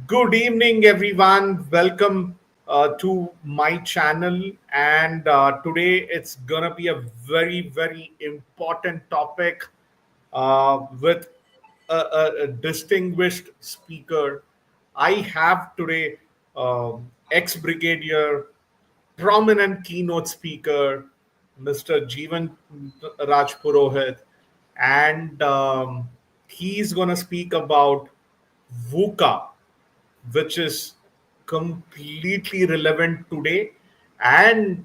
Good evening, everyone. Welcome to my channel. And today it's gonna be a very important topic with a distinguished speaker. I have today ex-brigadier, prominent keynote speaker, Mr. Jeewan Raj Purohit, and he's gonna speak about VUCA, which is completely relevant today. And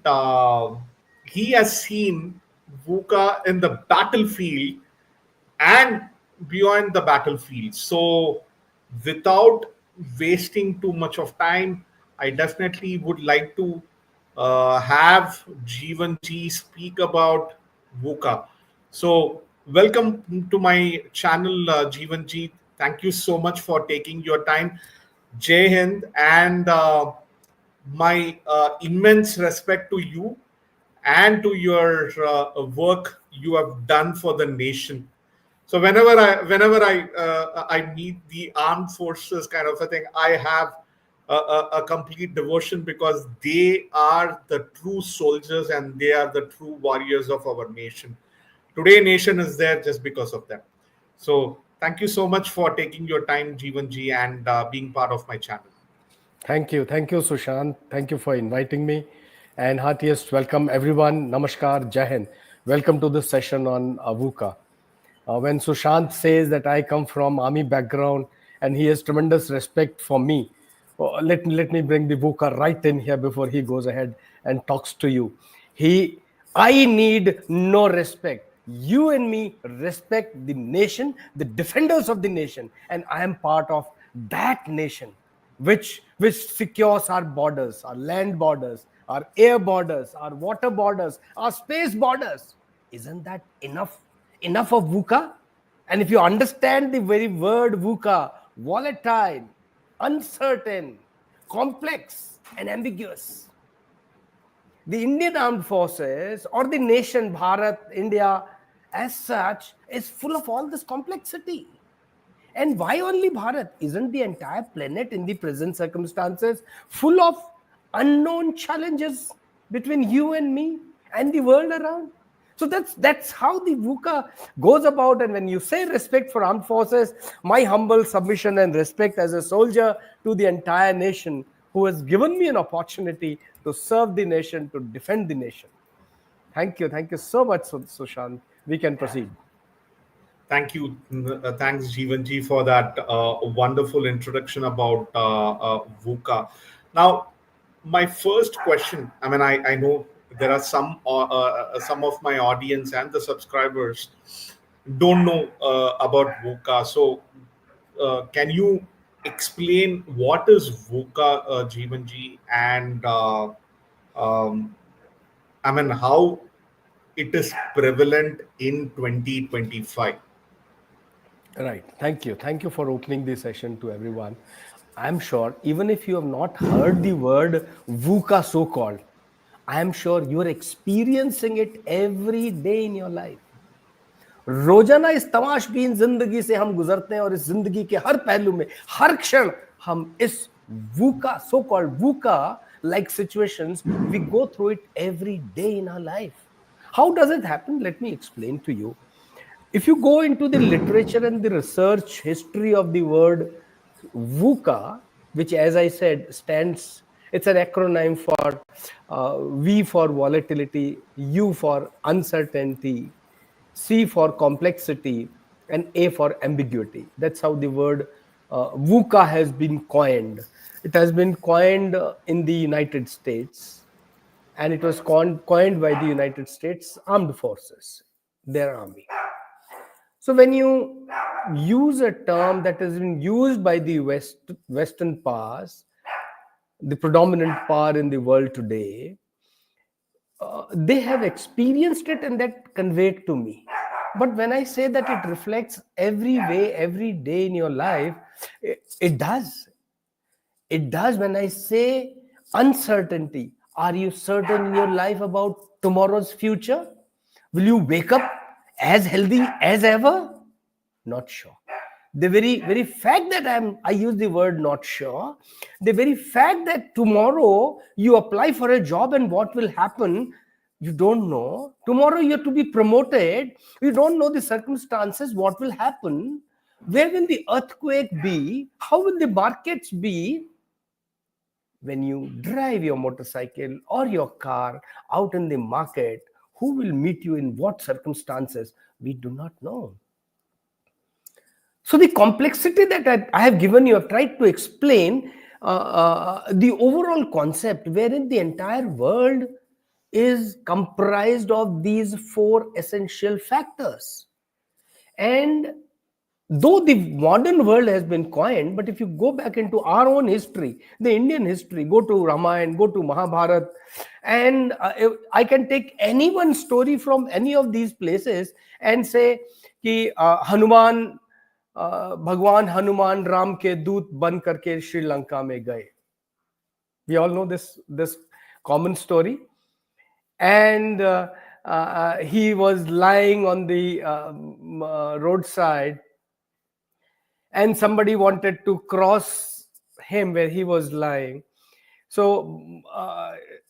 he has seen VUCA in the battlefield and beyond the battlefield. So, without wasting too much of time, I definitely would like to have Jeevan Ji speak about VUCA. So, welcome to my channel, Jeevan Ji. Thank you so much for taking your time. Jai Hind, and my immense respect to you and to your work you have done for the nation. So whenever I meet the armed forces kind of a thing, I have a complete devotion because they are the true soldiers and they are the true warriors of our nation. Today, nation is there just because of them. So thank you so much for taking your time, Jeevan Ji, and being part of my channel. Thank you, Sushant. Thank you for inviting me. And heartiest welcome, everyone. Namaskar, Jai Hind. Welcome to this session on VUCA. When Sushant says that I come from army background and he has tremendous respect for me, let me bring the VUCA right in here before he goes ahead and talks to you. I need no respect. You and me respect the nation, the defenders of the nation, and I am part of that nation which secures our borders, our land borders, our air borders, our water borders, our space borders. Isn't that enough of VUCA? And if you understand the very word VUCA, volatile, uncertain, complex, and ambiguous, the Indian Armed Forces or the nation Bharat, India, as such, is full of all this complexity. And why only Bharat? Isn't the entire planet in the present circumstances full of unknown challenges between you and me and the world around? So that's how the VUCA goes about. And when you say respect for armed forces, my humble submission and respect as a soldier to the entire nation who has given me an opportunity to serve the nation, to defend the nation. Thank you so much, Sushant. We can proceed. Thank you. Thanks, Jeevanji, for that wonderful introduction about VUCA. Now, my first question, I know there are some of my audience and the subscribers don't know about VUCA. So, can you explain what is VUCA, Jeevanji, and how it is prevalent in 2025? Right. Thank you. Thank you for opening this session to everyone. I'm sure even if you have not heard the word VUCA so called, I am sure you are experiencing it every day in your life. रोजाना इस तमाशबीन जिंदगी से हम गुजरते हैं और इस जिंदगी के हर पहलू में हर क्षण हम इस VUCA, so called VUCA like situations, we go through it every day in our life. How does it happen? Let me explain to you. If you go into the literature and the research history of the word VUCA, which, as I said, it's an acronym for V for volatility, U for uncertainty, C for complexity, and A for ambiguity. That's how the word VUCA has been coined. It has been coined in the United States, and it was coined by the United States Armed Forces, their army. So when you use a term that has been used by the Western powers, the predominant power in the world today, they have experienced it and that conveyed to me. But when I say that it reflects every way, every day in your life, it does. It does. When I say uncertainty, are you certain in your life about tomorrow's future? Will you wake up as healthy as ever? Not sure. The very fact that I use the word not sure, the very fact that tomorrow you apply for a job and what will happen, you don't know. Tomorrow you have to be promoted, you don't know the circumstances, what will happen, where will the earthquake be, how will the markets be. When you drive your motorcycle or your car out in the market, who will meet you in what circumstances, we do not know. So the complexity that I have given you, I've tried to explain the overall concept wherein the entire world is comprised of these four essential factors. And though the modern world has been coined, but if you go back into our own history, the Indian history, go to Ramayana, go to Mahabharata, and I can take any one story from any of these places and say कि हनुमान भगवान हनुमान राम के दूत बन करके श्रीलंका में गए. We all know this common story. And he was lying on the roadside, and somebody wanted to cross him where he was lying. So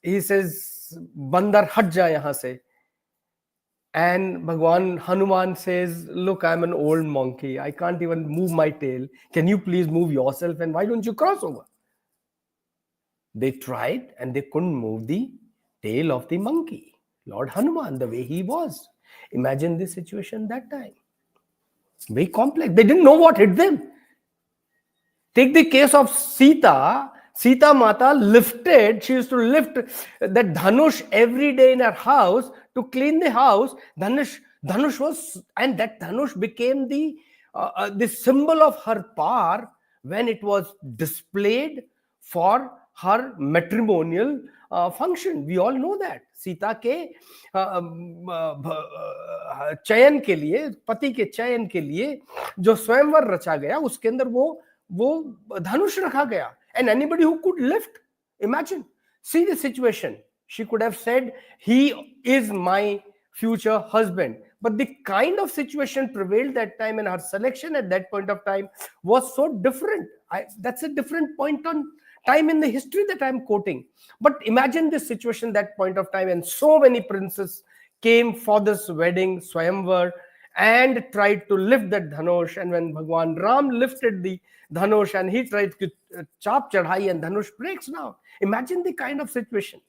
he says, Bandar hat ja yahan se. And Bhagwan Hanuman says, look, I'm an old monkey. I can't even move my tail. Can you please move yourself? And why don't you cross over? They tried and they couldn't move the tail of the monkey. Lord Hanuman, the way he was. Imagine this situation that time. Very complex. They didn't know what hit them. Take the case of Sita. Sita Mata lifted, she used to lift that dhanush every day in her house to clean the house. Dhanush was, and that dhanush became the symbol of her power when it was displayed for her matrimonial function. We all know that. Sita के चयन के लिए, पति के चयन के लिए जो स्वयंवर रचा गया, उसके अंदर वो धनुष रखा गया. And anybody who could lift, imagine, see the situation. She could have said, he is my future husband. But the kind of situation prevailed that time, and her selection at that point of time was so different. That's a different point on time in the history that I'm quoting. But imagine this situation that point of time, and so many princes came for this wedding, Swayamvar, and tried to lift that dhanush. And when Bhagwan Ram lifted the dhanush and he tried to chop chadhai, and dhanush breaks down. Imagine the kind of situation.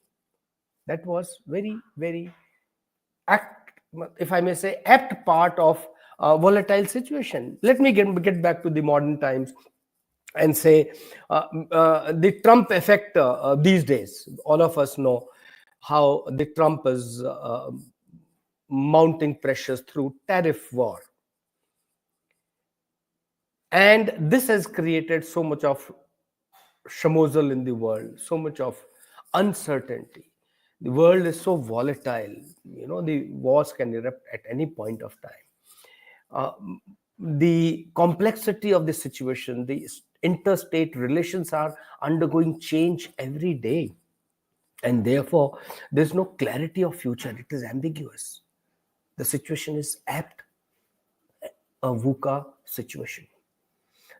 That was very, very if I may say, apt part of volatile situation. Let me get back to the modern times and say the Trump effect these days. All of us know how the Trump is mounting pressures through tariff war. And this has created so much of shamozel in the world, so much of uncertainty. The world is so volatile. The wars can erupt at any point of time. The complexity of the situation, the interstate relations are undergoing change every day. And therefore, there's no clarity of future. It is ambiguous. The situation is apt, a VUCA situation.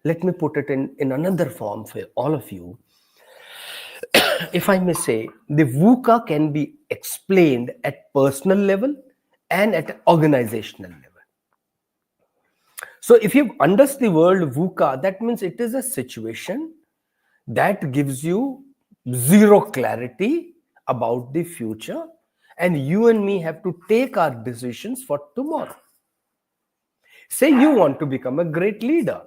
Let me put it in another form for all of you. If I may say, the VUCA can be explained at personal level and at organizational level. So if you understand the word VUCA, that means it is a situation that gives you zero clarity about the future, and you and me have to take our decisions for tomorrow. Say you want to become a great leader.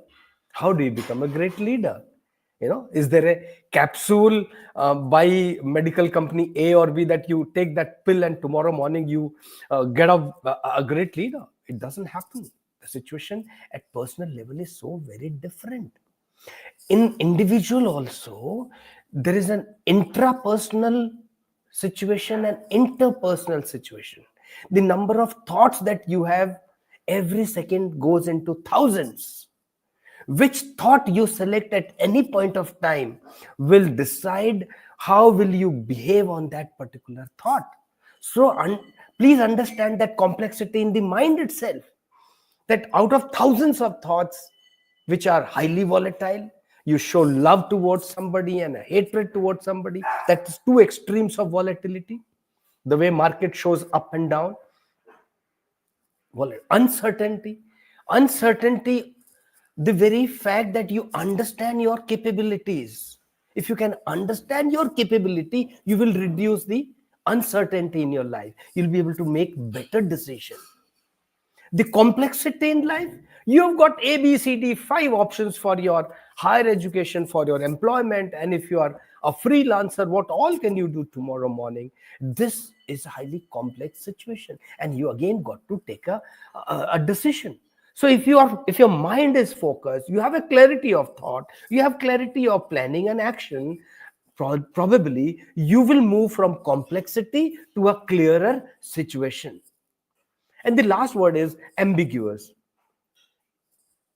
How do you become a great leader? Is there a capsule by medical company A or B that you take that pill and tomorrow morning you get a great leader? It doesn't happen. The situation at personal level is so very different. In individual also, there is an intrapersonal situation and interpersonal situation. The number of thoughts that you have every second goes into thousands. Which thought you select at any point of time will decide how will you behave on that particular thought. So please understand that complexity in the mind itself, that out of thousands of thoughts, which are highly volatile. You show love towards somebody and a hatred towards somebody. That's two extremes of volatility. The way market shows up and down. Uncertainty. Uncertainty, the very fact that you understand your capabilities. If you can understand your capability, you will reduce the uncertainty in your life. You'll be able to make better decisions. The complexity in life, you've got A, B, C, D, 5 options for your higher education, for your employment, and if you are a freelancer, what all can you do tomorrow morning? This is a highly complex situation, and you again got to take a decision. So if your mind is focused, you have a clarity of thought, you have clarity of planning and action, probably you will move from complexity to a clearer situation. And the last word is ambiguous.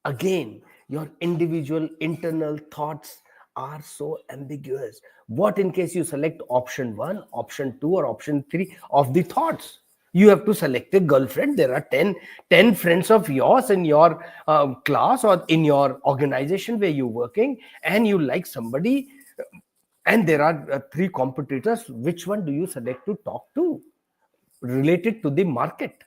Again, your individual internal thoughts are so ambiguous. What in case you select option 1, option 2, or option 3 of the thoughts? You have to select a girlfriend. There are 10 friends of yours in your class or in your organization where you're working, and you like somebody, and there are 3 competitors. Which one do you select to talk to? Related to the market.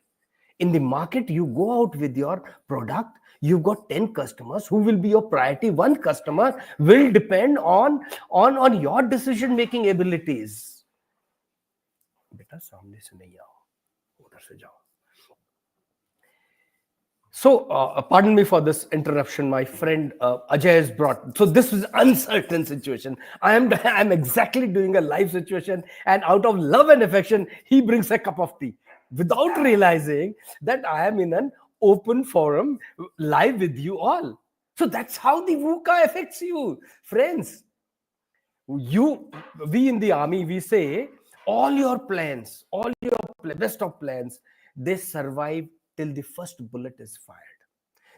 In the market, you go out with your product, you've got 10 customers. Who will be your priority? One customer will depend on your decision making abilities. Beta, सामने से नहीं आओ, उधर से जाओ. So, pardon me for this interruption. My friend Ajay has brought. So this is uncertain situation. I'm exactly doing a live situation, and out of love and affection, he brings a cup of tea without realizing that I am in an open forum live with you all. So that's how the VUCA affects you, friends. We in the army, we say all your plans, all your best of plans, they survive till the first bullet is fired.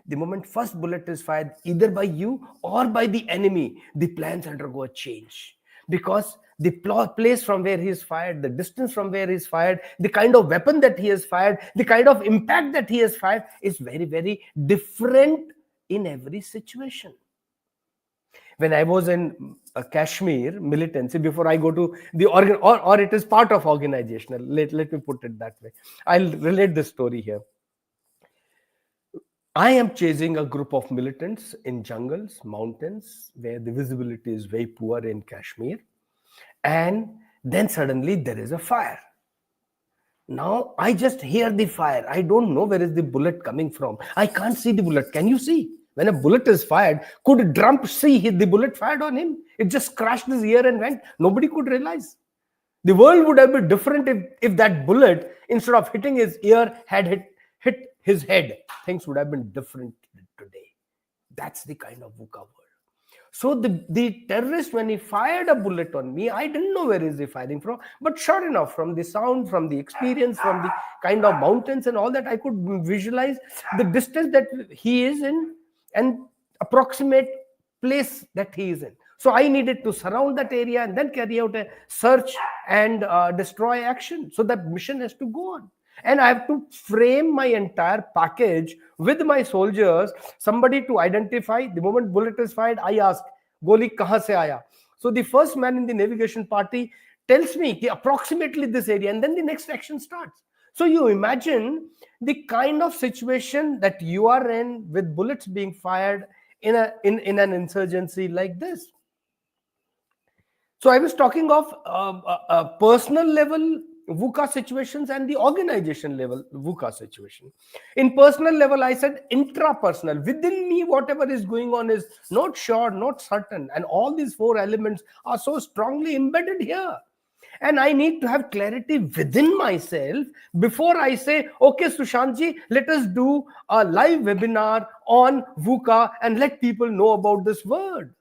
The moment first bullet is fired, either by you or by the enemy, the plans undergo a change. Because the place from where he is fired, the distance from where he is fired, the kind of weapon that he has fired, the kind of impact that he has fired is very, very different in every situation. When I was in Kashmir militancy, before I go to the organ, or it is part of organizational, let me put it that way. I'll relate this story here. I am chasing a group of militants in jungles, mountains, where the visibility is very poor in Kashmir. And then suddenly there is a fire. Now I just hear the fire. I don't know where is the bullet coming from. I can't see the bullet. Can you see? When a bullet is fired, could Trump see the bullet fired on him? It just crashed his ear and went. Nobody could realize. The world would have been different if that bullet, instead of hitting his ear, had hit his head. Things would have been different today. That's the kind of VUCA world. So the terrorist, when he fired a bullet on me, I didn't know where is he firing from. But sure enough, from the sound, from the experience, from the kind of mountains and all that, I could visualize the distance that he is in and approximate place that he is in. So I needed to surround that area and then carry out a search and destroy action. So that mission has to go on. And I have to frame my entire package with my soldiers, somebody to identify. The moment bullet is fired, I ask, Goli kahan se aaya? So the first man in the navigation party tells me approximately this area, and then the next action starts. So you imagine the kind of situation that you are in with bullets being fired in an insurgency like this. So I was talking of personal level VUCA situations and the organization level VUCA situation. In personal level, I said intrapersonal. Within me, whatever is going on is not sure, not certain. And all these 4 elements are so strongly embedded here. And I need to have clarity within myself before I say, okay, Sushantji, let us do a live webinar on VUCA and let people know about this word.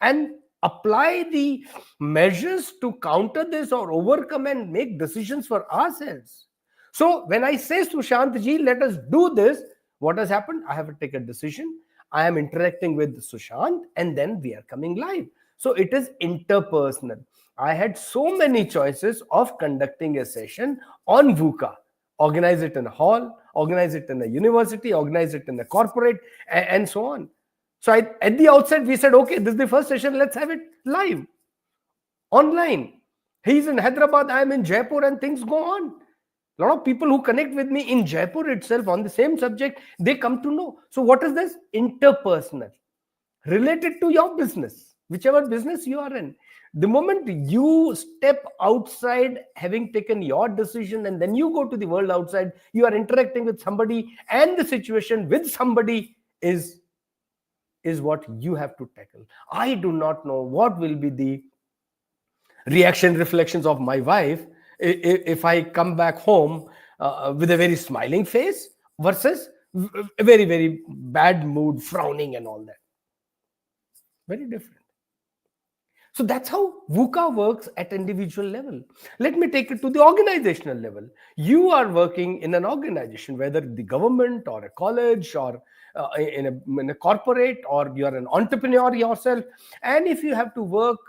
And apply the measures to counter this or overcome and make decisions for ourselves. So when I say, Sushant ji, let us do this, what has happened? I have to take a decision. I am interacting with Sushant, and then we are coming live. So it is interpersonal. I had so many choices of conducting a session on VUCA. Organize it in a hall, organize it in a university, organize it in a corporate, and so on. So at the outset, we said, okay, this is the first session. Let's have it live, online. He's in Hyderabad, I'm in Jaipur, and things go on. A lot of people who connect with me in Jaipur itself on the same subject, they come to know. So what is this? Interpersonal, related to your business, whichever business you are in. The moment you step outside, having taken your decision, and then you go to the world outside, you are interacting with somebody, and the situation with somebody is what you have to tackle. I do not know what will be the reaction reflections of my wife if I come back home with a very smiling face versus a very, very bad mood, frowning and all that. Very different. So that's how VUCA works at individual level. Let me take it to the organizational level. You are working in an organization, whether the government or a college or in a corporate, or you are an entrepreneur yourself. And if you have to work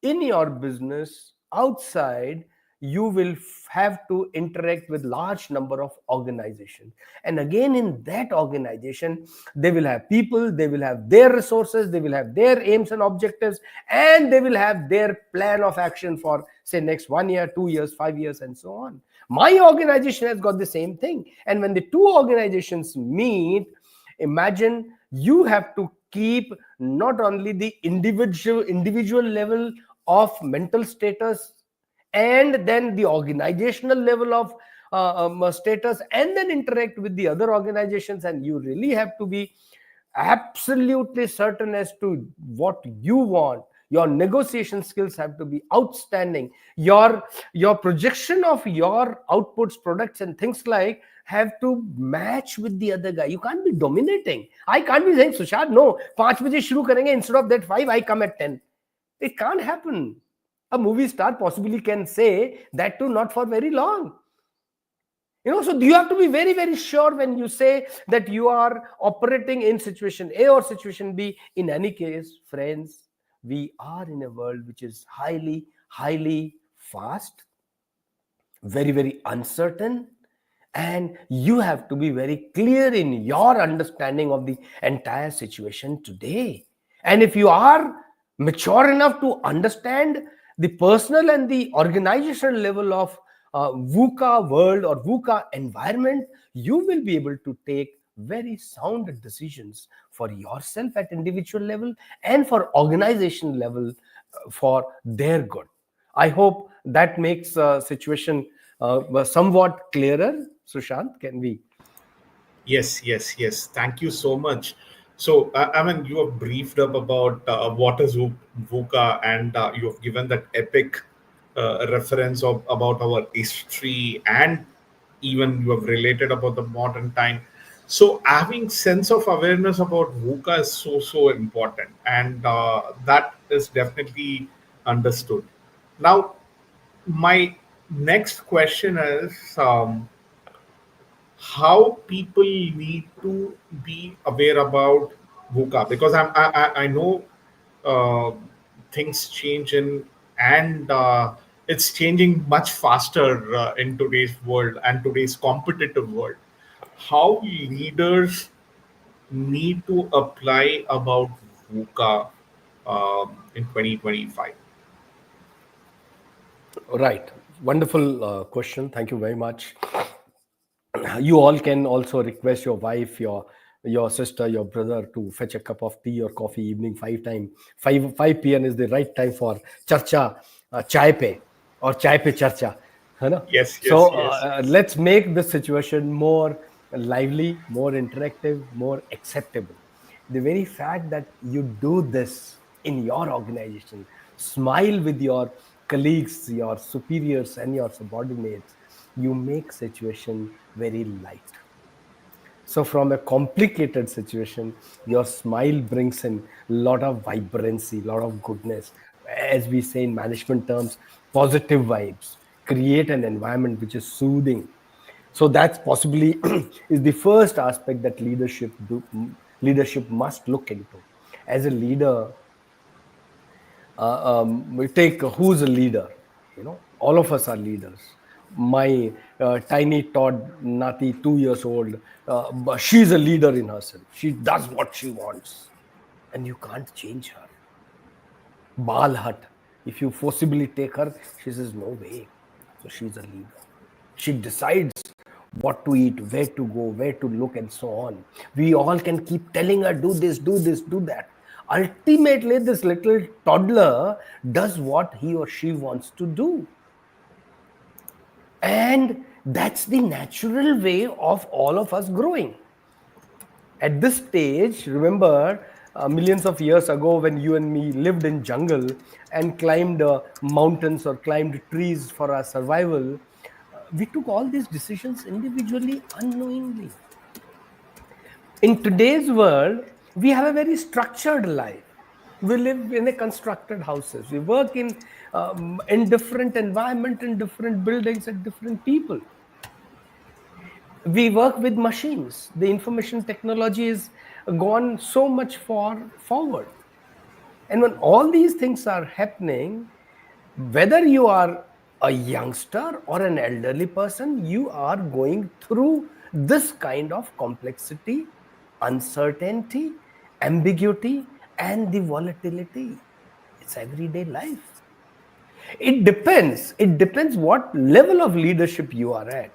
in your business outside, you will have to interact with large number of organizations, and again in that organization they will have people, they will have their resources, they will have their aims and objectives, and they will have their plan of action for, say, next 1 year, 2 years, 5 years, and so on. My organization has got the same thing, and when the two organizations meet, imagine you have to keep not only the individual level of mental status, and then the organizational level of status, and then interact with the other organizations, and you really have to be absolutely certain as to what you want. Your negotiation skills have to be outstanding. Your projection of your outputs, products, and things like have to match with the other guy. You can't be dominating. I can't be saying, Sushant, no, 5 baje shuru karenge, instead of that 5 I come at 10. It can't happen. A movie star possibly can say that too, not for very long. So you have to be very, very sure when you say that you are operating in situation A or situation B. In any case, friends, we are in a world which is highly, highly fast, very, very uncertain, and you have to be very clear in your understanding of the entire situation today. And if you are mature enough to understand the personal and the organizational level of VUCA world or VUCA environment, you will be able to take very sound decisions for yourself at individual level and for organization level for their good. I hope that makes situation somewhat clearer. Sushant, can we? Yes, yes, yes. Thank you so much. So, I mean, you have briefed up about what is VUCA, and you have given that epic reference of about our history, and even you have related about the modern time. So, having sense of awareness about VUCA is so important, and that is definitely understood. Now, my next question is. How people need to be aware about VUCA, because I know uh, things change and it's changing much faster in today's world and today's competitive world. How leaders need to apply about VUCA in 2025? Right. Wonderful question. Thank you very much. You all can also request your wife, your sister, your brother to fetch a cup of tea or coffee evening 5 p.m. is the right time for charcha, chai pe or chai pe charcha. है ना? Yes, yes, So yes, yes. let's make this situation more lively, more interactive, more acceptable. The very fact that you do this in your organization, smile with your colleagues, your superiors, and your subordinates, you make situation very light. So from a complicated situation, your smile brings in a lot of vibrancy, a lot of goodness. As we say in management terms, positive vibes. Create an environment which is soothing. So that's possibly is the first aspect that leadership must look into. As a leader, we take who's a leader. All of us are leaders. my tiny Todd Nati, 2 years old, but she's a leader in herself. She does what she wants, and you can't change her. Bal hut. If you forcibly take her, she says, no way. So she's a leader. She decides what to eat, where to go, where to look, and so on. We all can keep telling her, do this, do this, do that. Ultimately, this little toddler does what he or she wants to do. And that's the natural way of all of us growing. At this stage, remember, millions of years ago when you and me lived in jungle and climbed mountains or climbed trees for our survival, we took all these decisions individually, unknowingly. In today's world, we have a very structured life. We live in a constructed houses. We work in different environment, in different buildings, and different people. We work with machines. The information technology is gone so much forward. And when all these things are happening, whether you are a youngster or an elderly person, you are going through this kind of complexity, uncertainty, ambiguity, and the volatility. It's everyday life. It depends what level of leadership you are at.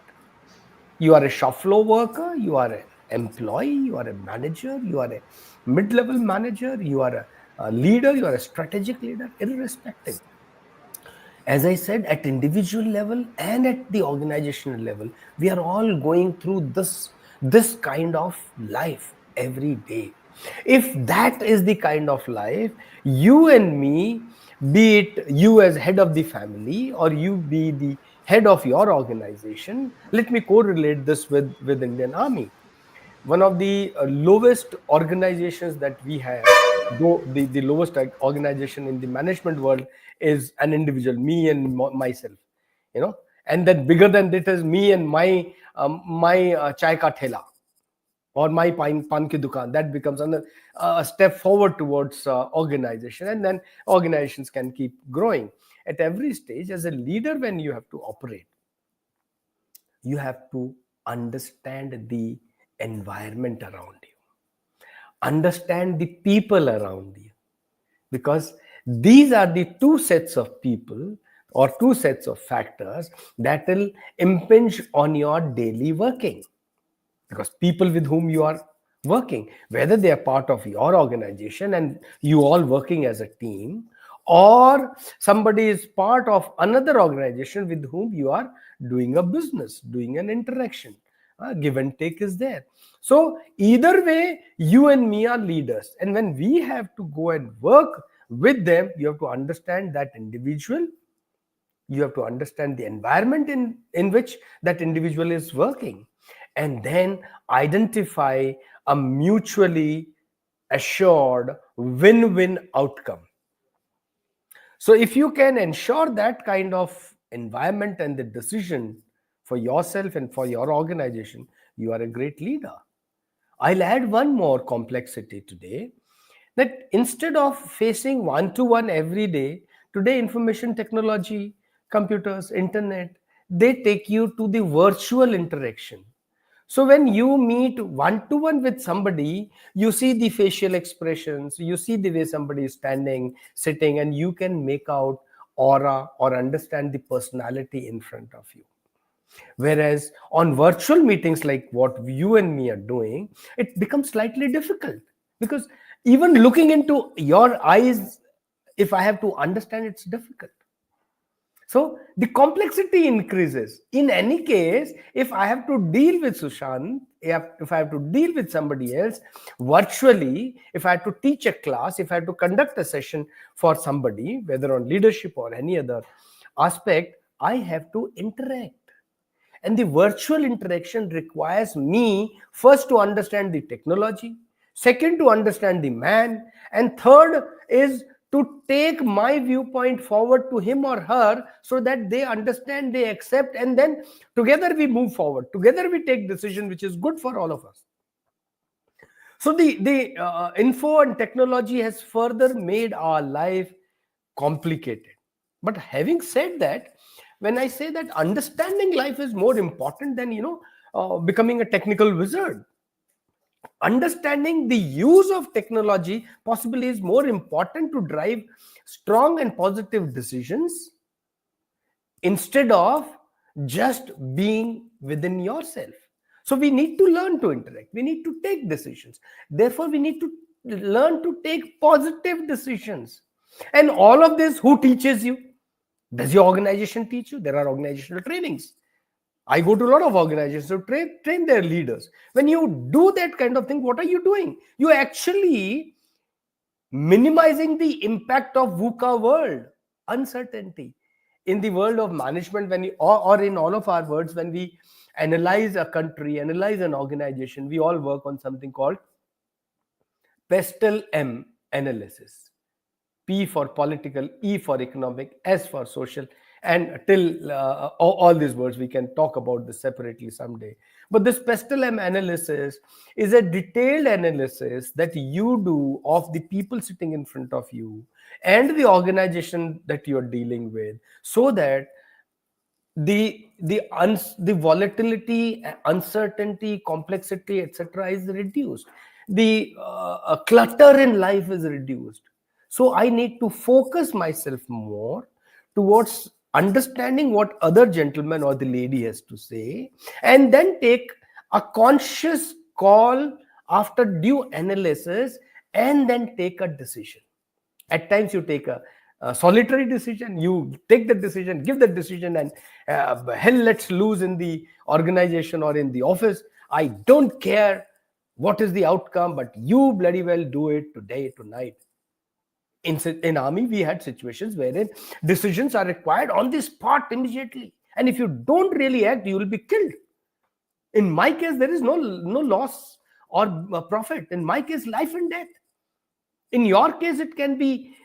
You are a shop floor worker, you are an employee, you are a manager, you are a mid-level manager, you are a leader, you are a strategic leader, irrespective. As I said, at individual level and at the organizational level, we are all going through this kind of life every day. If that is the kind of life, you and me, be it you as head of the family or you be the head of your organization, let me correlate this with Indian Army. One of the lowest organizations that we have, though the lowest organization in the management world is an individual, me and myself, and then bigger than that is me and my chai ka thela or my pan ki dukan. That becomes a step forward towards organization, and then organizations can keep growing. At every stage, as a leader, when you have to operate, you have to understand the environment around you, understand the people around you, because these are the two sets of people or two sets of factors that will impinge on your daily working. Because people with whom you are working, whether they are part of your organization and you all working as a team, or somebody is part of another organization with whom you are doing a business, doing an interaction, give and take is there. So either way, you and me are leaders, and when we have to go and work with them, you have to understand that individual, you have to understand the environment in which that individual is working, and then identify a mutually assured win-win outcome. So if you can ensure that kind of environment and the decision for yourself and for your organization, you are a great leader. I'll add one more complexity today, that instead of facing one-to-one every day, today information technology, computers, internet, they take you to the virtual interaction. So when you meet one-to-one with somebody, you see the facial expressions, you see the way somebody is standing, sitting, and you can make out aura or understand the personality in front of you. Whereas on virtual meetings like what you and me are doing, it becomes slightly difficult, because even looking into your eyes, if I have to understand, it's difficult. So the complexity increases. In any case, if I have to deal with Sushant, if I have to deal with somebody else virtually, if I have to teach a class, if I have to conduct a session for somebody, whether on leadership or any other aspect, I have to interact. And the virtual interaction requires me first to understand the technology, second to understand the man, and third is to take my viewpoint forward to him or her so that they understand, they accept, and then together we move forward. Together we take decision which is good for all of us. So the info and technology has further made our life complicated. But having said that, when I say that understanding life is more important than, becoming a technical wizard. Understanding the use of technology possibly is more important to drive strong and positive decisions instead of just being within yourself. So we need to learn to interact. We need to take decisions. Therefore, we need to learn to take positive decisions. And all of this, who teaches you? Does your organization teach you? There are organizational trainings. I go to a lot of organizations to train their leaders. When you do that kind of thing, what are you doing? You actually minimizing the impact of VUCA world, uncertainty. In the world of management, when you, or in all of our words, when we analyze a country, analyze an organization, we all work on something called pestle M analysis. P for political, E for economic, S for social, and till all these words, we can talk about this separately someday. But this pestle M analysis is a detailed analysis that you do of the people sitting in front of you and the organization that you're dealing with, so that the volatility, uncertainty, complexity, etc. is reduced. The clutter in life is reduced. So I need to focus myself more towards understanding what other gentleman or the lady has to say, and then take a conscious call after due analysis, and then take a decision. At times you take a solitary decision, you take the decision, give the decision, and hell lets loose in the organization or in the office. I don't care what is the outcome, but you bloody well do it today, tonight. In army, we had situations wherein decisions are required on the spot immediately, and if you don't really act, you will be killed. In my case, there is no loss or profit. In my case, life and death. In your case, it can be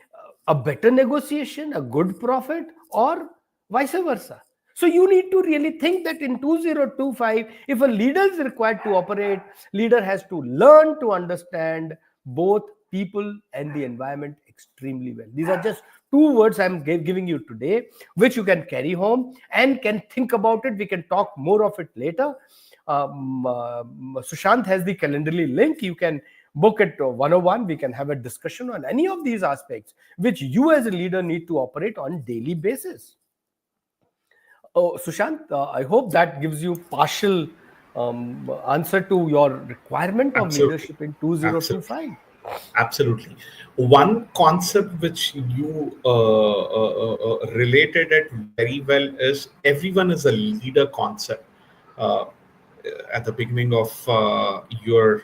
a better negotiation, a good profit, or vice versa. So you need to really think that in 2025, if a leader is required to operate, leader has to learn to understand both people and the environment extremely well. These are just two words I'm giving you today, which you can carry home and can think about it. We can talk more of it later. Sushant has the Calendarly link. You can book it 101. We can have a discussion on any of these aspects which you as a leader need to operate on daily basis. Oh, Sushant, I hope that gives you partial answer to your requirement of Absolutely. leadership in 2025. Absolutely. One concept which you related it very well is everyone is a leader concept. Uh, at the beginning of your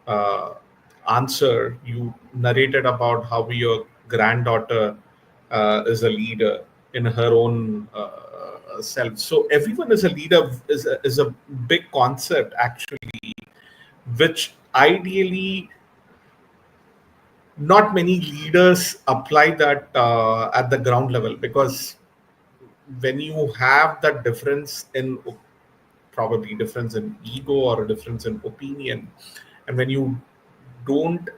uh, answer, you narrated about how your granddaughter is a leader in her own self. So everyone is a leader is a big concept actually, which ideally not many leaders apply that at the ground level, because when you have that difference in probably difference in ego or a difference in opinion, and when you don't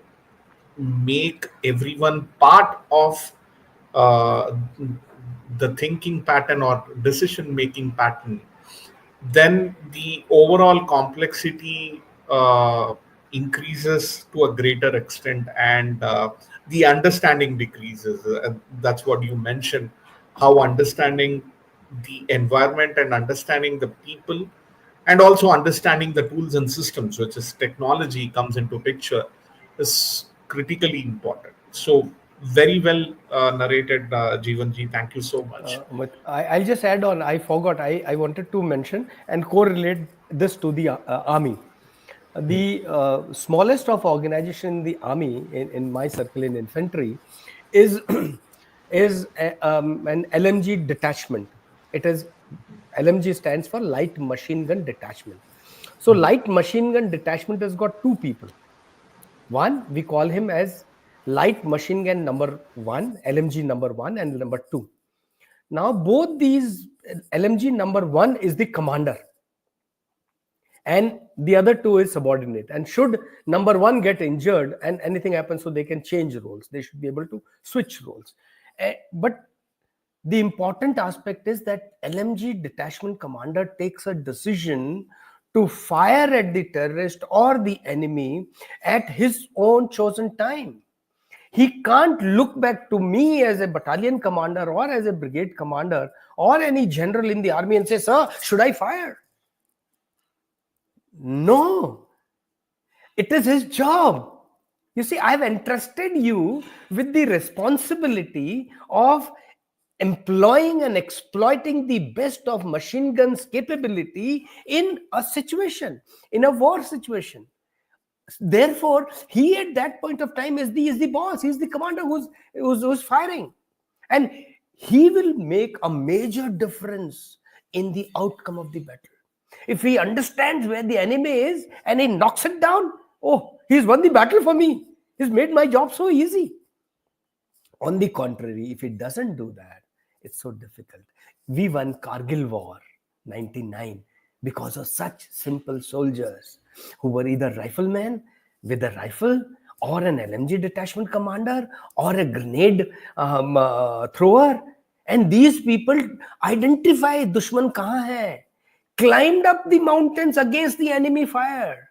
make everyone part of uh, the thinking pattern or decision making pattern, then the overall complexity increases to a greater extent, and the understanding decreases. That's what you mentioned, how understanding the environment and understanding the people and also understanding the tools and systems, which is technology, comes into picture, is critically important. So very well narrated, Jeevanji. Thank you so much. But I'll just add on. I forgot. I wanted to mention and correlate this to the army. The smallest of organization in the army, in my circle in infantry, is an LMG detachment. It is LMG stands for light machine gun detachment. So light machine gun detachment has got two people. One, we call him as light machine gun number one, LMG number one, and number two. Now, both these LMG number one is the commander, and the other two is subordinate. And should number one get injured and anything happens, so they can change roles, they should be able to switch roles. But The important aspect is that LMG detachment commander takes a decision to fire at the terrorist or the enemy at his own chosen time. He can't look back to me as a battalion commander or as a brigade commander or any general in the army and say, sir, should I fire? No, it is his job. You see, I've entrusted you with the responsibility of employing and exploiting the best of machine guns capability in a situation, in a war situation. Therefore, he at that point of time is the boss. He's the commander who's firing, and he will make a major difference in the outcome of the battle. If he understands where the enemy is and he knocks it down, oh, he's won the battle for me. He's made my job so easy. On the contrary, if he doesn't do that, it's so difficult. We won Kargil War 99 because of such simple soldiers who were either riflemen with a rifle or an LMG detachment commander or a grenade thrower. And these people identify dushman kahan hai, climbed up the mountains against the enemy fire,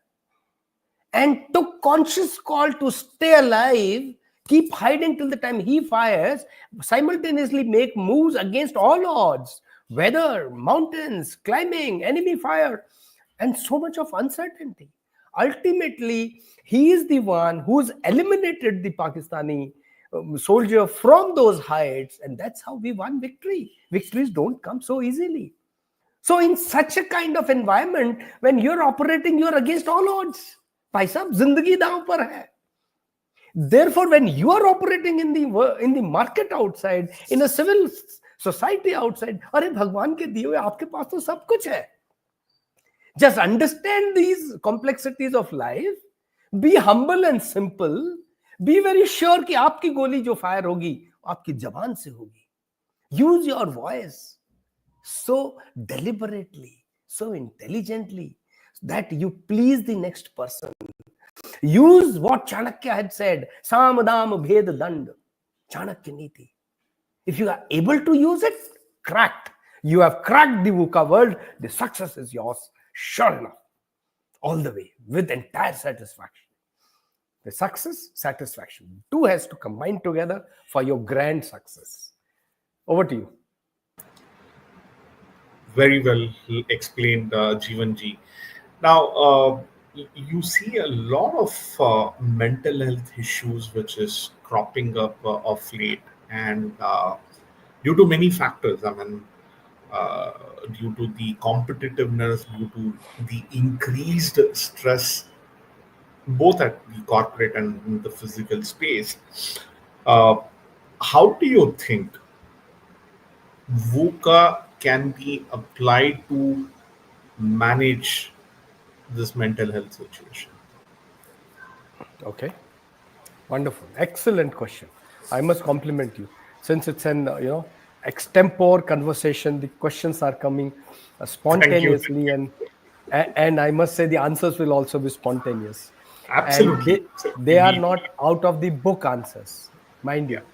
and took conscious call to stay alive, keep hiding till the time he fires, simultaneously make moves against all odds, weather, mountains, climbing, enemy fire, and so much of uncertainty. Ultimately, he is the one who's eliminated the Pakistani soldier from those heights, and that's how we won victory. Victories don't come so easily. So in such a kind of environment, when you're operating, you're against all odds. भाई साहब जिंदगी दांव पर है. Therefore, when you are operating in the market outside, in a civil society outside, अरे भगवान के दिए हुए आपके पास तो सब कुछ है. Just understand these complexities of life. Be humble and simple. Be very sure कि आपकी गोली जो फायर होगी आपकी जबान से होगी. Use your voice so deliberately, so intelligently, that you please the next person. Use what Chanakya had said, Samadam Bhed Dand, Chanakya Niti. If you are able to use it, cracked. You have cracked the VUCA world, the success is yours, sure enough, all the way, with entire satisfaction. The success, satisfaction, two has to combine together for your grand success. Over to you. Very well explained, Jeewan ji. Now, you see a lot of mental health issues which is cropping up of late, and due to many factors. I mean, uh, due to the competitiveness, due to the increased stress, both at the corporate and in the physical space. Uh, how do you think VUCA can be applied to manage this mental health situation? Okay. Wonderful. Excellent question. I must compliment you. Since it's an, extempore conversation, the questions are coming spontaneously, and I must say the answers will also be spontaneous. And Absolutely. they are Indeed. not out of the book answers, mind Yeah. you.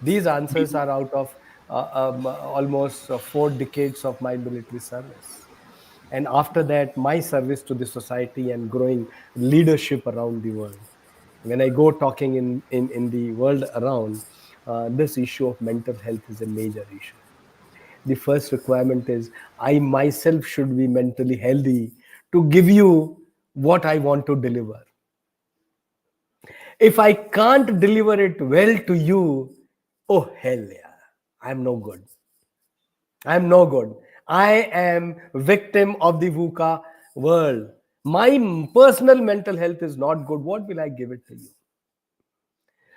These answers are out of almost 4 decades of my military service. And after that, my service to the society and growing leadership around the world. When I go talking in the world around, this issue of mental health is a major issue. The first requirement is I myself should be mentally healthy to give you what I want to deliver. If I can't deliver it well to you, oh hell yeah, I'm no good. I'm no good. I am victim of the VUCA world. My personal mental health is not good. What will I give it to you?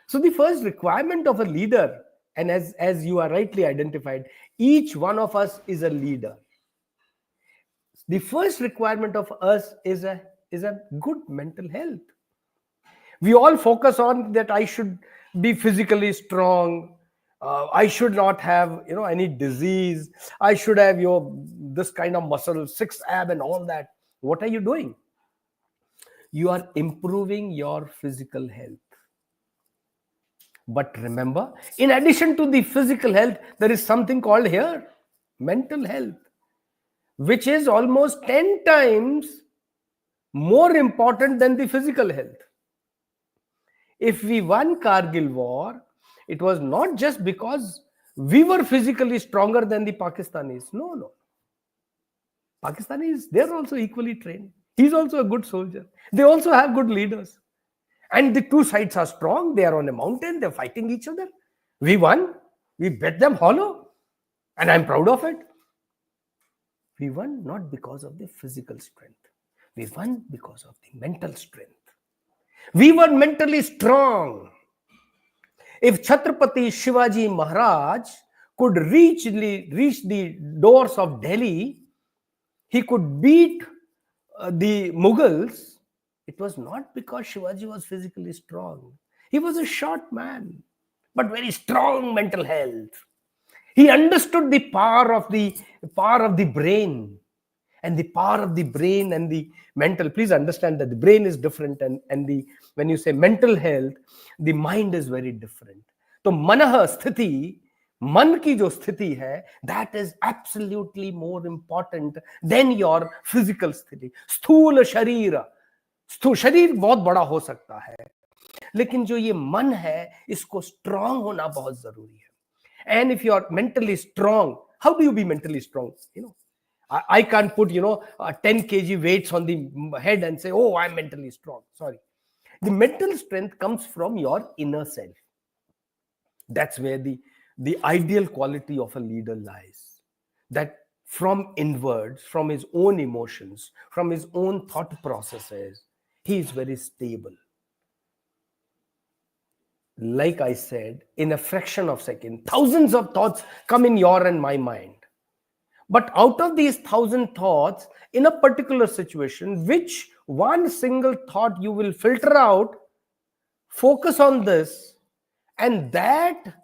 So the first requirement of a leader, and as you are rightly identified, each one of us is a leader. The first requirement of us is a good mental health. We all focus on that I should be physically strong. I should not have any disease. I should have this kind of muscle, six ab and all that. What are you doing? You are improving your physical health. But remember, in addition to the physical health, there is something called here mental health, which is almost 10 times more important than the physical health. If we won Kargil war, it was not just because we were physically stronger than the Pakistanis. No, no. Pakistanis, they're also equally trained. He's also a good soldier. They also have good leaders. And the two sides are strong. They are on a mountain. They're fighting each other. We won. We bet them hollow. And I'm proud of it. We won not because of the physical strength. We won because of the mental strength. We were mentally strong. If Chhatrapati Shivaji Maharaj could reach the doors of Delhi, he could beat the Mughals. It was not because Shivaji was physically strong. He was a short man, but very strong mental health. He understood the power of the brain, and the power of the brain and the mental. Please understand that the brain is different, and the when you say mental health, the mind is very different. तो मनः स्थिति, मन की जो स्थिति है, that is absolutely more important than your physical स्थिति. स्थूल शरीर बहुत बड़ा हो सकता है, लेकिन जो ये मन है, इसको स्ट्रांग होना बहुत जरूरी है. And if you are mentally strong, how do you be mentally strong? I can't put 10 kg weights on the head and say, oh, I'm mentally strong. Sorry. The mental strength comes from your inner self. That's where the ideal quality of a leader lies. That from inwards, from his own emotions, from his own thought processes, he is very stable. Like I said, in a fraction of a second, thousands of thoughts come in your and my mind. But out of these 1,000 thoughts, in a particular situation, which one single thought you will filter out, focus on this, and that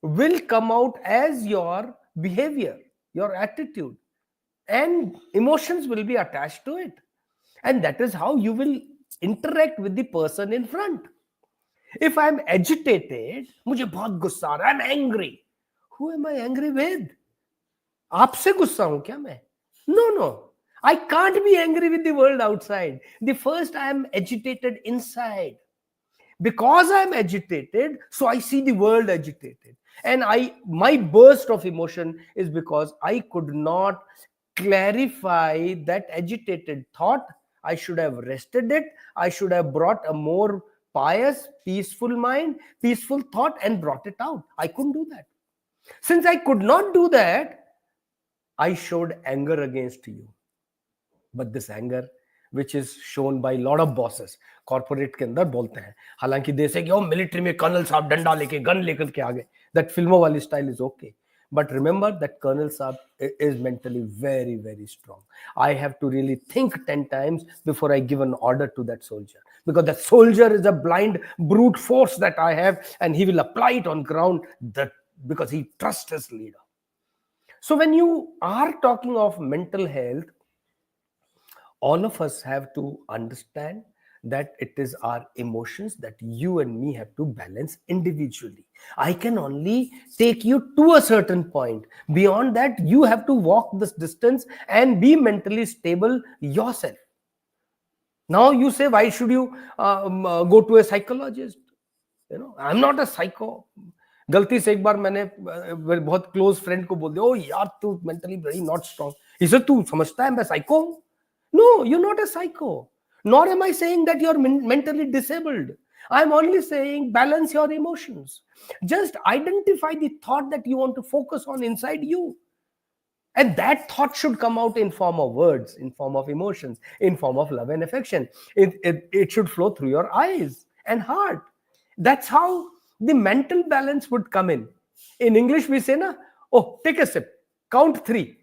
will come out as your behavior, your attitude, and emotions will be attached to it. And that is how you will interact with the person in front. If I'm agitated, मुझे बहुत गुस्सा आ रहा है, I'm angry. Who am I angry with? आपसे गुस्सा हूं क्या मैं? No. I can't be angry with the world outside. The first I am agitated inside. Because I am agitated, so I see the world agitated. And my burst of emotion is because I could not clarify that agitated thought. I should have rested it. I should have brought a more pious, peaceful mind, peaceful thought, and brought it out. I couldn't do that. Since I could not do that, I showed anger against you. But this anger, which is shown by a lot of bosses, corporate के अंदर बोलते हैं, हालांकि दे से कि ओ military में colonel साहब डंडा लेके गन लेकर के आ गए, that फिल्मों वाली style is okay. But remember that Colonel Saab is mentally very, very strong. I have to really think 10 times before I give an order to that soldier. Because that soldier is a blind brute force that I have, and he will apply it on ground because he trusts his leader. So when you are talking of mental health, all of us have to understand that it is our emotions that you and me have to balance individually. I can only take you to a certain point. Beyond that, you have to walk this distance and be mentally stable yourself. Now you say, why should you go to a psychologist? I'm not a psycho. गलती से एक बार मैंने बहुत close friend को बोल दिया, ओ यार तू mentally very not strong. He said, तू समझता है मैं साइको हूं? No, you're not a psycho. Nor am I saying that you're mentally disabled. I'm only saying balance your emotions. Just identify the thought that you want to focus on inside you. And that thought should come out in form of words, in form of emotions, in form of love and affection. It should flow through your eyes and heart. That's how the mental balance would come in. In English, we say, oh, take a sip, count 3.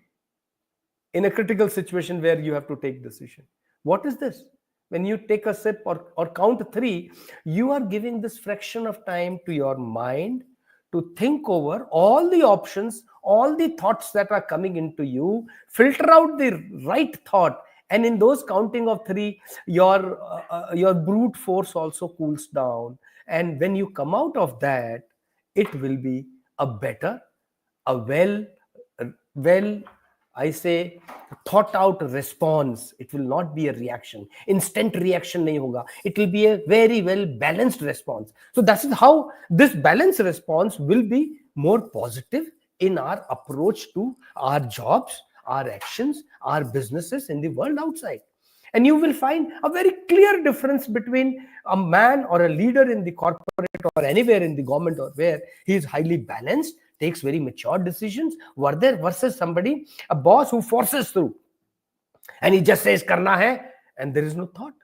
In a critical situation where you have to take decision. What is this? When you take a sip or count 3, you are giving this fraction of time to your mind to think over all the options, all the thoughts that are coming into you, filter out the right thought, And in those counting of three, your brute force also cools down, and when you come out of that, it will be a better, a well, I say, thought out response. It will not be a reaction, instant reaction nahi hoga. It will be a very well balanced response. So that is how this balanced response will be more positive in our approach to our jobs, our actions, our businesses in the world outside. And you will find a very clear difference between a man or a leader in the corporate or anywhere in the government, or where he is highly balanced, takes very mature decisions, versus somebody, a boss who forces through, and he just says karna hai, and there is no thought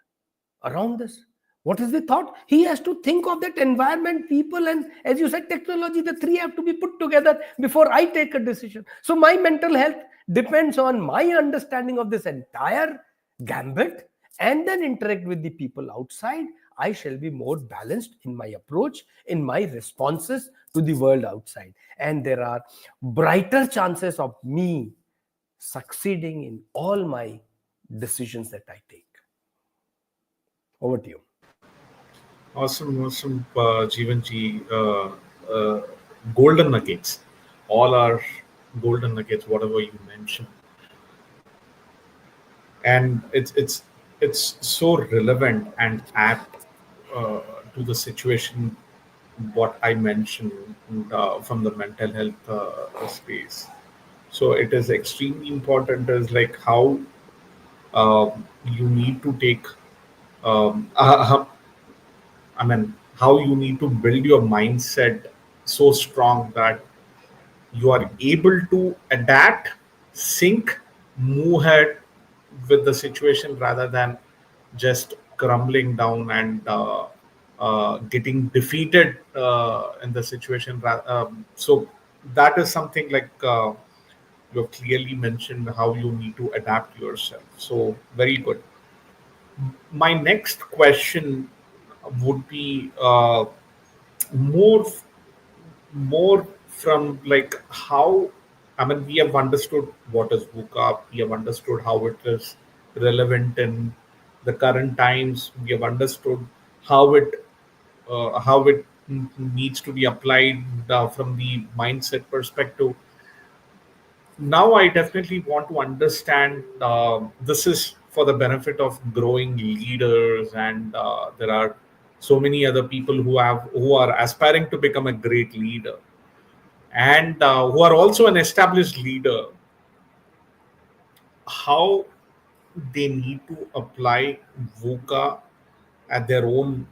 around this. What is the thought? He has to think of that environment, people, and as you said, technology. The three have to be put together before I take a decision. So my mental health depends on my understanding of this entire gambit, and then interact with the people outside. I shall be more balanced in my approach, in my responses to the world outside. And there are brighter chances of me succeeding in all my decisions that I take. Over to you. Awesome, Jeevan ji. Golden nuggets. All are golden nuggets, whatever you mentioned. And it's so relevant and apt to the situation what I mentioned from the mental health space. So it is extremely important is like how you need to take I mean how you need to build your mindset so strong that you are able to adapt, sync, move ahead with the situation rather than just crumbling down and getting defeated in the situation. So that is something like you have clearly mentioned how you need to adapt yourself. So very good. My next question would be more more from like how I mean we have understood what is VUCA, we have understood how it is relevant in the current times, we have understood how it needs to be applied from the mindset perspective. Now I definitely want to understand this is for the benefit of growing leaders, and there are so many other people who are aspiring to become a great leader and who are also an established leader, how they need to apply VUCA at their own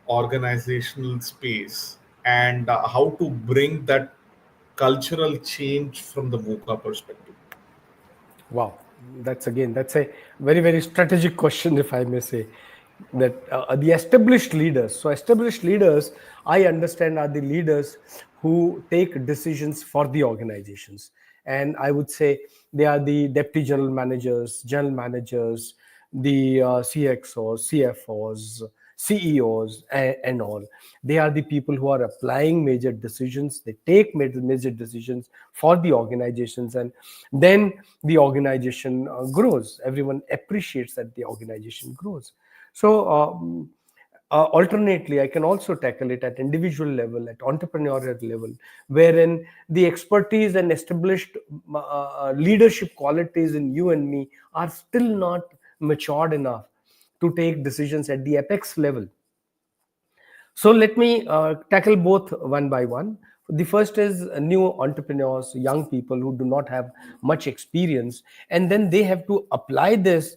organizational space, and how to bring that cultural change from the VUCA perspective. Wow, that's a very very strategic question, if I may say. That the established leaders. So established leaders, I understand, are the leaders who take decisions for the organizations, and I would say they are the deputy general managers, the CXOs, CFOs, CEOs, and all. They are the people who are applying major decisions. They take major decisions for the organizations, and then the organization grows. Everyone appreciates that the organization grows. So, alternately, I can also tackle it at individual level, at entrepreneurial level, wherein the expertise and established leadership qualities in you and me are still not matured enough to take decisions at the apex level. So let me tackle both one by one. The first is new entrepreneurs, young people who do not have much experience, and then they have to apply this,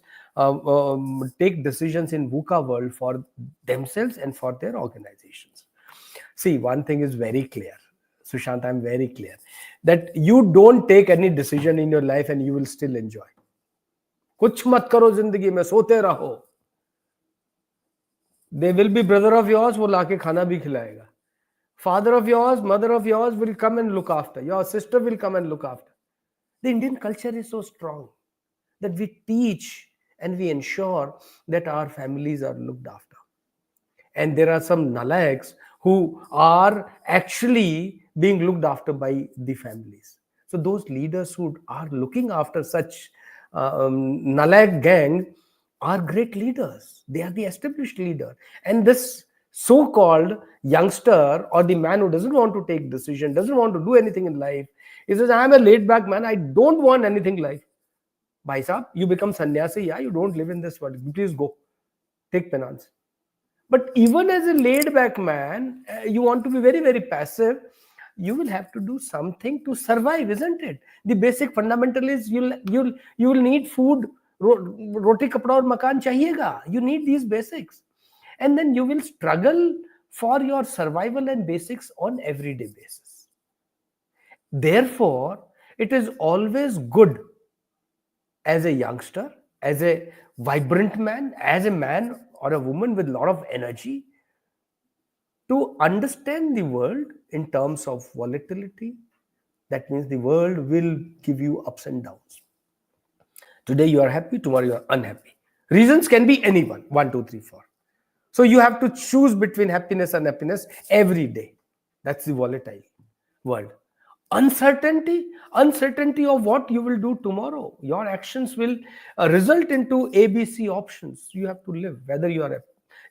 take decisions in VUCA world for themselves and for their organizations. See, one thing is very clear, Sushant, I'm very clear that you don't take any decision in your life and you will still enjoy. कुछ मत करो जिंदगी में, सोते रहो. They will be brother of yours, वो लाके खाना भी खिलाएगा. Father of yours, mother of yours will come and look after. Your sister will come and look after. The Indian culture is so strong that we teach and we ensure that our families are looked after. And there are some nalayaks who are actually being looked after by the families. So those leaders who are looking after such Nalag gang are great leaders. They are the established leader. And this so-called youngster or the man who doesn't want to take decision, doesn't want to do anything in life, he says, I am a laid back man. I don't want anything in life. Bhai sahab, you become sannyasi. Yeah, you don't live in this world. Please go. Take penance. But even as a laid back man, you want to be very, very passive. You will have to do something to survive, isn't it? The basic fundamental is you will need food. Roti kapda aur makan chahiyega. You need these basics, and then you will struggle for your survival and basics on everyday basis. Therefore, it is always good as a youngster, as a vibrant man, as a man or a woman with a lot of energy, to understand the world in terms of volatility. That means the world will give you ups and downs. Today you are happy, tomorrow you are unhappy. Reasons can be anyone, 1, 2, 3, 4. So you have to choose between happiness and unhappiness every day. That's the volatile world. Uncertainty of what you will do tomorrow. Your actions will result into ABC options. You have to live, whether you are a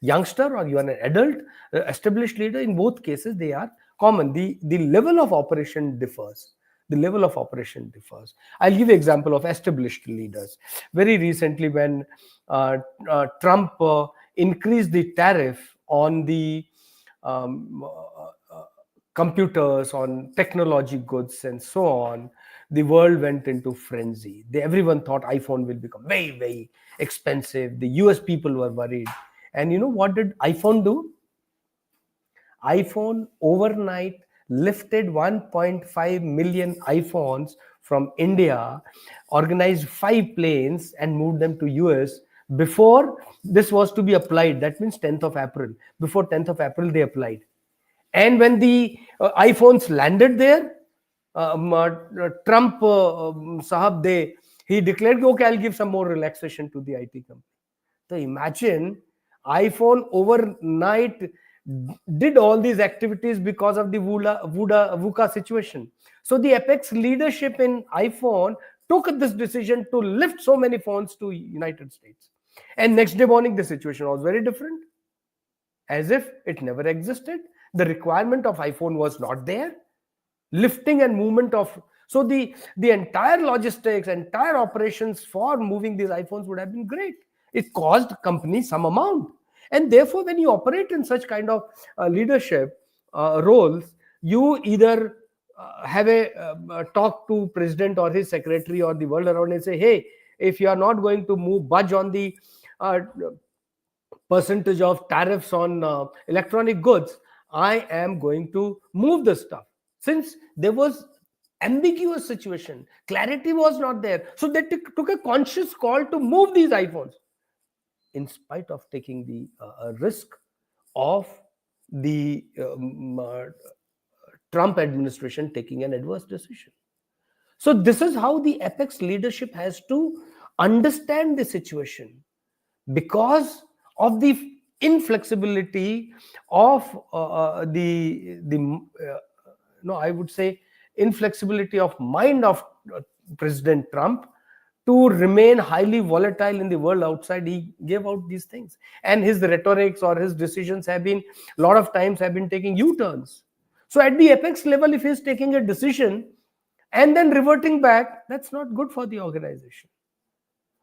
youngster or you are an adult, established leader. In both cases, they are common. The level of operation differs. The level of operation differs. I'll give you example of established leaders. Very recently, when Trump increased the tariff on the computers, on technology goods, and so on, the world went into frenzy. Everyone thought iPhone will become very, very expensive. The US people were worried. And you know what did iPhone do? iPhone overnight lifted 1.5 million iPhones from India, organized 5 planes and moved them to US before this was to be applied. That means 10th of April. Before 10th of April, they applied. And when the iPhones landed there, Trump Sahab, he declared, okay, I'll give some more relaxation to the IT company. So imagine iPhone overnight did all these activities because of the VUCA situation. So the apex leadership in iPhone took this decision to lift so many phones to United States. And next day morning, the situation was very different, as if it never existed. The requirement of iPhone was not there. Lifting and movement of, so the entire logistics, entire operations for moving these iPhones would have been great. It cost companies some amount. And therefore, when you operate in such kind of leadership roles, you either have a talk to president or his secretary or the world around and say, hey, if you are not going to budge on the percentage of tariffs on electronic goods, I am going to move the stuff. Since there was ambiguous situation, clarity was not there, so they took a conscious call to move these iPhones, in spite of taking the risk of the Trump administration taking an adverse decision. So this is how the apex leadership has to understand the situation, because of the inflexibility of I would say inflexibility of mind of President Trump to remain highly volatile in the world outside. He gave out these things, and his rhetorics or his decisions have been, a lot of times, have been taking U-turns. So at the apex level, if he's taking a decision and then reverting back, that's not good for the organization.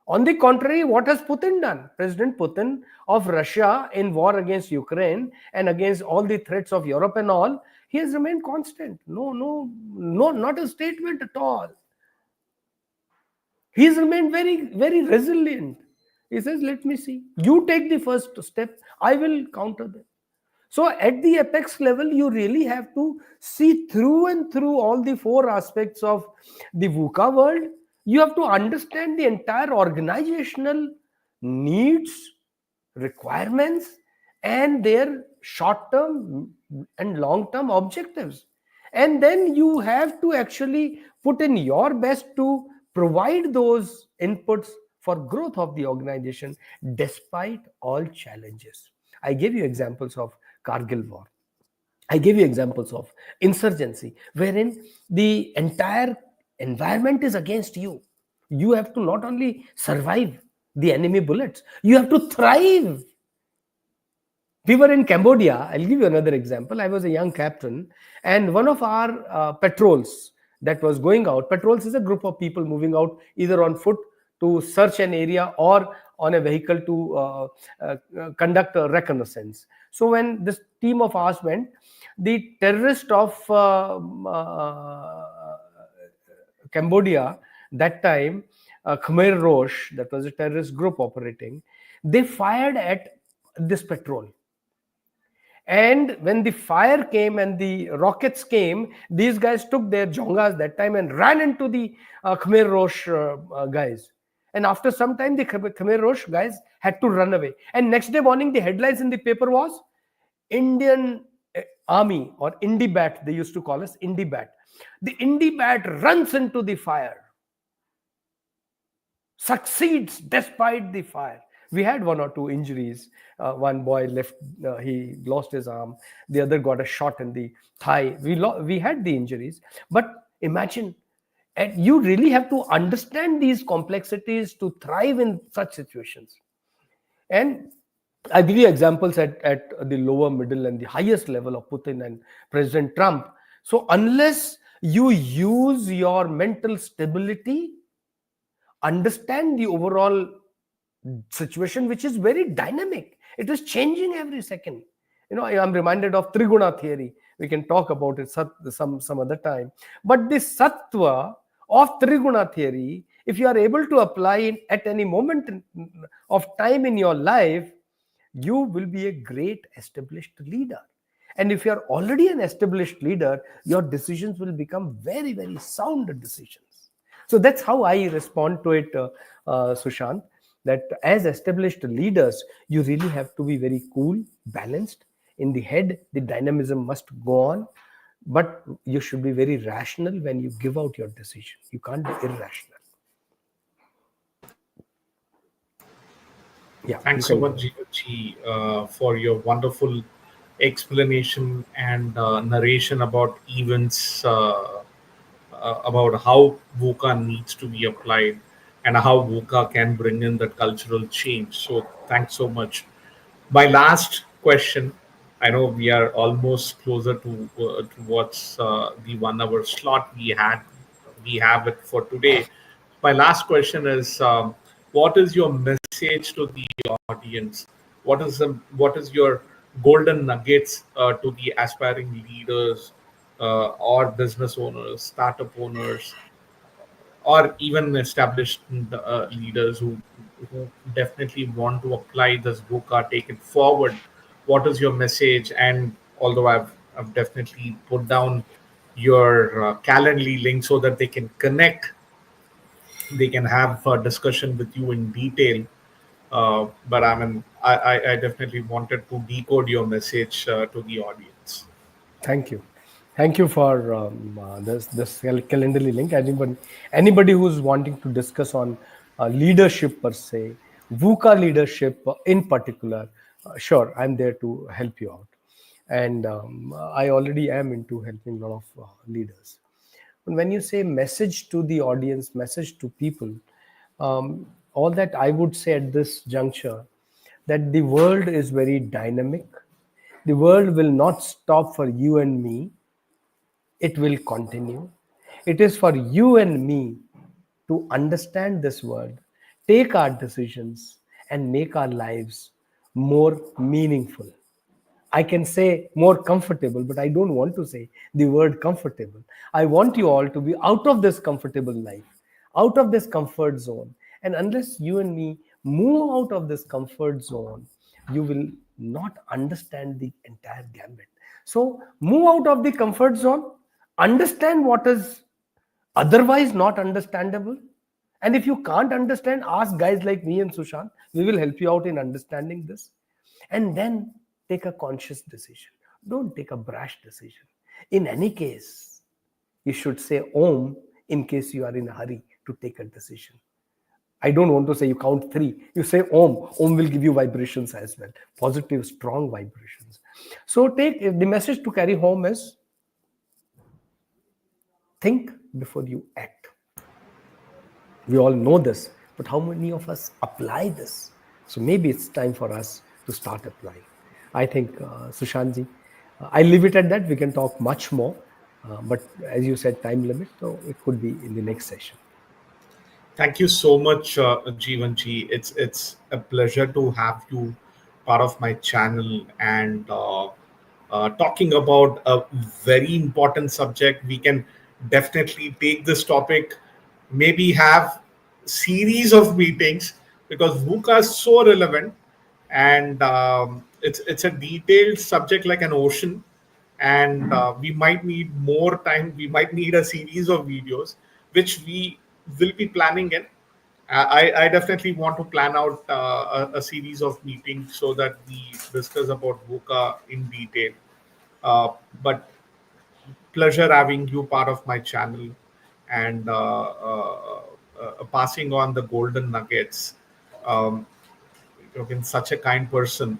On the contrary, what has Putin done? President Putin of Russia, in war against Ukraine and against all the threats of Europe and all, he has remained constant. No, not a statement at all. He's remained very, very resilient. He says, let me see. You take the first step, I will counter them. So at the apex level, you really have to see through and through all the 4 aspects of the VUCA world. You have to understand the entire organizational needs, requirements, and their short-term and long-term objectives. And then you have to actually put in your best to provide those inputs for growth of the organization despite all challenges. I gave you examples of Kargil war. I gave you examples of insurgency, wherein the entire environment is against you. You have to not only survive the enemy bullets, you have to thrive. We were in Cambodia. I'll give you another example. I was a young captain, and one of our patrols that was going out, patrols is a group of people moving out either on foot to search an area or on a vehicle to conduct a reconnaissance. So when this team of ours went, the terrorist of Cambodia that time, Khmer Rouge, that was a terrorist group operating, they fired at this patrol. And when the fire came and the rockets came, these guys took their jongas that time and ran into the Khmer Rouge guys. And after some time, the Khmer Rouge guys had to run away. And next day morning, the headlines in the paper was Indian Army, or Indibat, they used to call us Indibat. The Indibat runs into the fire, succeeds despite the fire. We had one or two injuries. One boy left, he lost his arm. The other got a shot in the thigh. We had the injuries. But imagine, and you really have to understand these complexities to thrive in such situations. And I give you examples at the lower, middle, and the highest level of Putin and President Trump. So unless you use your mental stability, understand the overall situation, which is very dynamic, it is changing every second. I'm reminded of Triguna theory. We can talk about it some other time. But the sattva of Triguna theory, if you are able to apply it at any moment of time in your life, you will be a great established leader. And if you are already an established leader, your decisions will become very, very sound decisions. So that's how I respond to it, Sushant, that as established leaders, you really have to be very cool, balanced. In the head, the dynamism must go on, but you should be very rational when you give out your decision. You can't be irrational. Yeah. Thanks so much, Jeevan, for your wonderful explanation and narration about events, about how VUCA needs to be applied and how VUCA can bring in that cultural change. So, thanks so much. My last question. I know we are almost closer towards the 1 hour slot we have it for today. My last question is, what is your message to the audience? What is your golden nuggets to the aspiring leaders or business owners, startup owners, or even established leaders who definitely want to apply this book or take it forward? What is your message? And although I've definitely put down your Calendly link so that they can connect, they can have a discussion with you in detail. But I mean, I definitely wanted to decode your message to the audience. Thank you. Thank you for this Calendly link. Anybody who's wanting to discuss on leadership per se, VUCA leadership in particular, sure, I'm there to help you out. And I already am into helping a lot of leaders. And when you say message to the audience, message to people, all that I would say at this juncture, that the world is very dynamic. The world will not stop for you and me. It will continue. It is for you and me to understand this world, take our decisions, and make our lives more meaningful. I can say more comfortable, but I don't want to say the word comfortable. I want you all to be out of this comfortable life, out of this comfort zone. And unless you and me move out of this comfort zone, you will not understand the entire gambit. So move out of the comfort zone, understand what is otherwise not understandable. And if you can't understand, ask guys like me and Sushant. We will help you out in understanding this. And then take a conscious decision. Don't take a brash decision. In any case, you should say Om in case you are in a hurry to take a decision. I don't want to say you count 3. You say Om. Om will give you vibrations as well. Positive, strong vibrations. So take the message to carry home is think before you act. We all know this, but how many of us apply this? So maybe it's time for us to start applying. I think, Sushantji, I leave it at that. We can talk much more, but as you said, time limit, so it could be in the next session. Thank you so much, Jeevan ji. It's a pleasure to have you part of my channel and talking about a very important subject. We can definitely take this topic, maybe have series of meetings because VUCA is so relevant, and it's a detailed subject like an ocean, and we might need more time. We might need a series of videos which we will be planning in. I definitely want to plan out a series of meetings so that we discuss about VUCA in detail. But pleasure having you part of my channel and passing on the golden nuggets. Um, you've been such a kind person.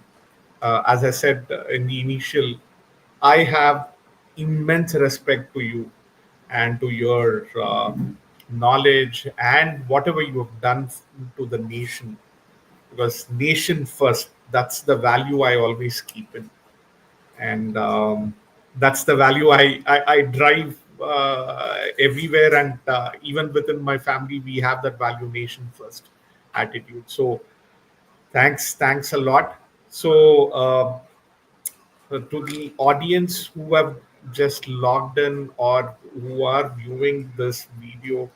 As I said in the initial, I have immense respect to you and to your knowledge and whatever you have done to the nation. Because nation first, that's the value I always keep in, and that's the value I drive everywhere, and even within my family, we have that value nation first attitude. So thanks a lot. So to the audience who have just logged in or who are viewing this video,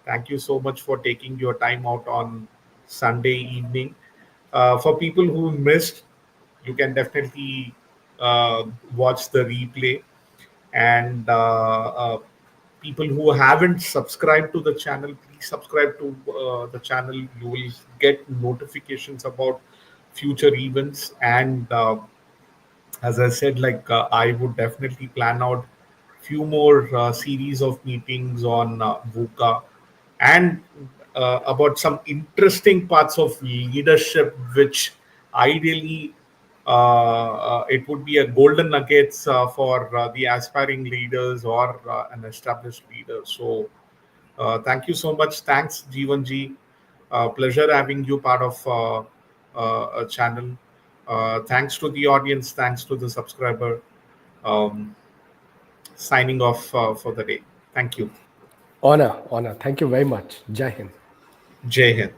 thank you so much for taking your time out on Sunday evening. For people who missed, you can definitely watch the replay. And people who haven't subscribed to the channel, please subscribe to the channel. You will get notifications about future events, and as I said, like I would definitely plan out few more series of meetings on VUCA and about some interesting parts of leadership, which ideally it would be a golden nuggets for the aspiring leaders or an established leader. So thank you so much. Thanks, Jeevan ji. Pleasure having you part of a channel. Thanks to the audience. Thanks to the subscriber. Um, Signing off for the day. Thank you. Honor, honor. Thank you very much. Jai Hind. Jai Hind.